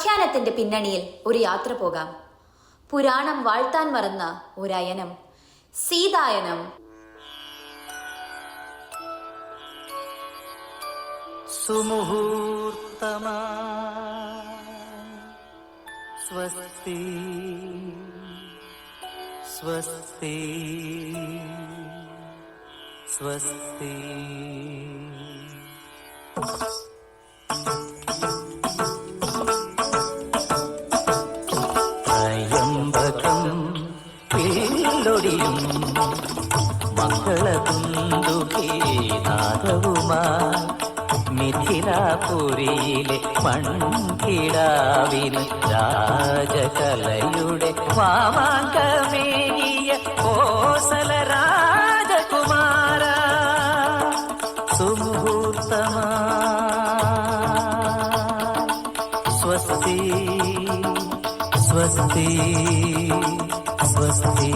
ആഖ്യാനത്തിന്റെ പിന്നണിയിൽ ഒരു യാത്ര പോകാം. പുരാണം വാഴ്ത്താൻ മറന്ന ഒരയനം, സീതായനം. സുമുഹൂർത്തമാ സ്വസ്തി സ്വസ്തി സ്വസ്തി. ത്രയംബകം പില്ലൊടിയും മംഗളതുന്തുകീനാദവുമായി മിഥിലാപുരിയിലെ മൺകിടാവിന് രാജകലയുടെ വാമാങ്കമേകിയ കോസല രാജകുമാര. സുമുഹൂർത്തമാ സ്വസ്തി സ്വസ്തി സ്വസ്തി.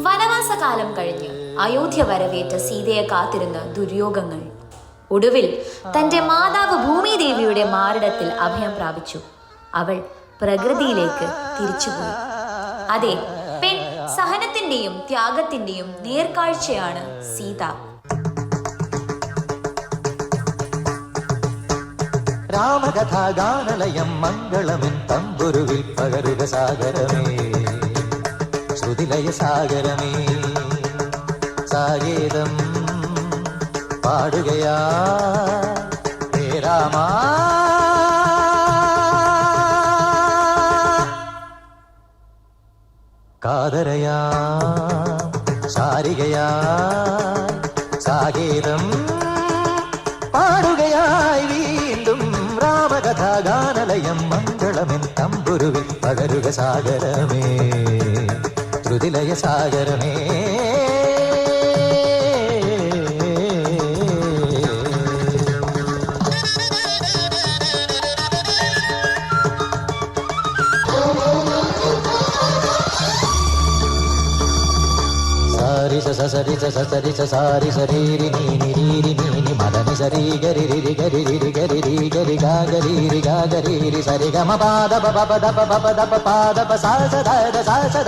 വനവാസകാലം കഴിഞ്ഞ് അയോധ്യ വരവേറ്റ സീതയെ കാത്തിരുന്ന ദുര്യോഗങ്ങൾ ഒടുവിൽ തന്റെ മാതാവ് ഭൂമിദേവിയുടെ മാറിടത്തിൽ അഭയം പ്രാപിച്ചു. അവൾ പ്രകൃതിയിലേക്ക് തിരിച്ചുപോയി. അതെ, പെൺ സഹനത്തിന്റെയും ത്യാഗത്തിന്റെയും നേർക്കാഴ്ചയാണ് സീത. രാമകഥാഗാനലയം മംഗളമെൻ തമ്പുരുവിൽ പകരുക സാഗരമേ, ശ്രുതിലയ സാഗരമേ. സാഗേതം പാടുകയാ ഹേ രാമാ. കാതരയാ ശാരികയാ സാഗേതം പാടുകയായി വീണ്ടും രാമകഥാഗാനലയം മംഗളമെൻ തമ്പുരുവിൽ പകരുക സാഗരമേ, ശ്രുതിലയ സാഗരമേ. సరి సరి సరి సరి నీరి నీని మదని సరి గరి రి గరి రి గరి రి గరి గా గరి రి గా గరి రి సరి గమ పాద ప ప ద ప ప ద ప పాద ప సా స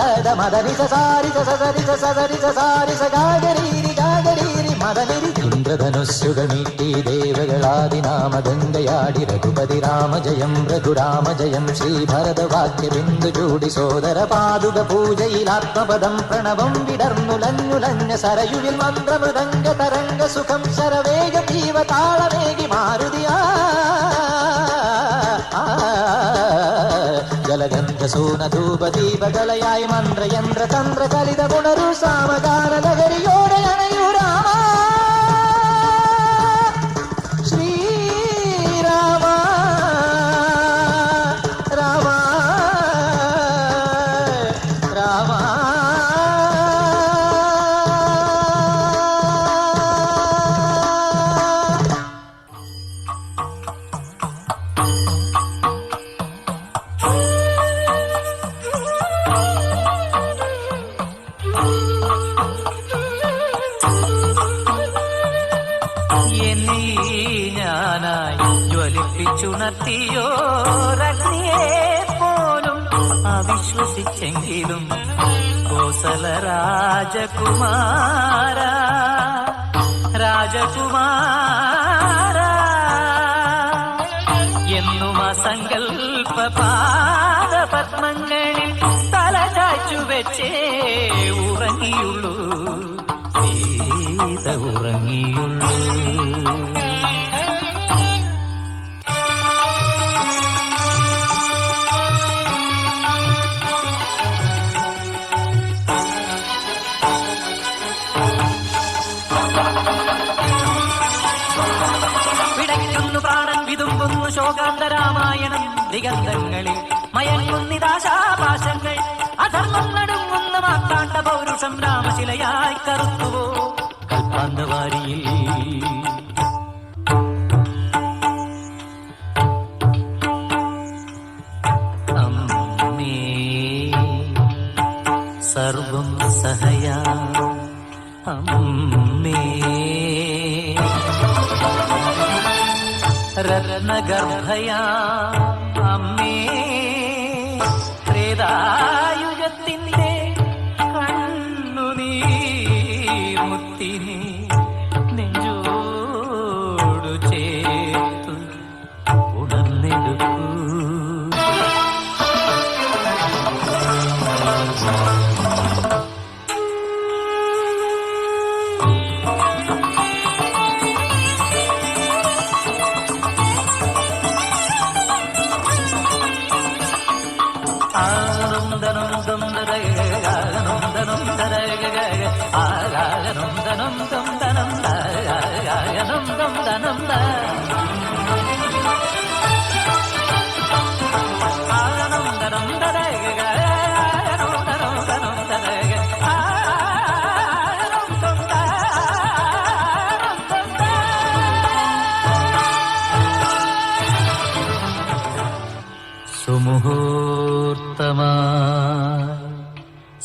ద ద మదని స సారి స సరి స సరి స సారి స గా గరి రి గా గరి రి మదని రి. ഇന്ദ്രധനുസ്സുകൾ മീട്ടി ദേവകളാദിനാമഗംഗയാടി രഘുപതി രാമ ജയം രഘുരാമ ജയം. ശ്രീഭരതവാക്യ ബിന്ദു ചൂടി സോദര പാദുക പൂജയിൽ ആത്മപദം പ്രണവം വിടർന്നുലഞ്ഞുലഞ്ഞ സരയുവിൽ മന്ത്രമൃദംഗ തരംഗ സുഖം ശരവേഗ ജീവ താളമേകി മാരുതിയാ. ജലഗന്ധ സൂന ധൂപ ദീപകളയായി മന്ത്രയന്ത്ര തന്ത്ര ചലിത ഗുണരു സാമഗാന ലഹരിയോടെ അണയൂ രാമ. ശ്രീരാമ രാമ രാമ. ഞാനായി ജ്വലിപ്പിച്ചുണർത്തിയോരഗ്നിയെ പോലും അവിശ്വസിച്ചെങ്കിലും കോസല രാജകുമാര രാജകുമാര എന്നും അസങ്കൽപ്പ പാദപത്മങ്ങളിൽ തല ചാച്ചുവെച്ചേ ഉറങ്ങിയുള്ളൂ സീത ഉറങ്ങിയുള്ളൂ. വിതുമ്പുന്നു ശോകാന്തരാമായണം ദിഗന്ധങ്ങളിൽ മയങ്ങുന്നിതാശാപാശങ്ങൾ. അധർമ്മം നടുങ്ങുന്ന മാത്താണ്ട പൗരുഷം രാമശിലയായി കറുത്തുവോ കൽപ്പാന്തവാരിയിൽ. അമ്മേ സർവം സഹയാ അമ്മേ. രത്നഗർഭയാ അമ്മേ ത്രേതായുഗത്തിന്റെ കണ്ണുനീർമുത്തിനെ നെഞ്ചോടു ചേർത്തു ഉണർന്നെടുക്കൂ. സുമുഹൂർത്തമാ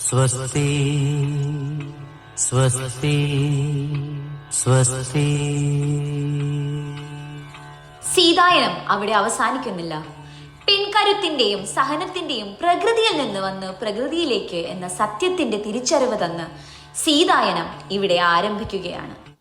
സ്വസ്തി സ്വസ്തി സ്വസ്തി. സീതായനം അവിടെ അവസാനിക്കുന്നില്ല. പെൺകരുത്തിന്റെയും സഹനത്തിന്റെയും പ്രകൃതിയിൽ നിന്ന് വന്ന് പ്രകൃതിയിലേക്ക് എന്ന സത്യത്തിന്റെ തിരിച്ചറിവ് തന്ന് സീതായനം ഇവിടെ ആരംഭിക്കുകയാണ്.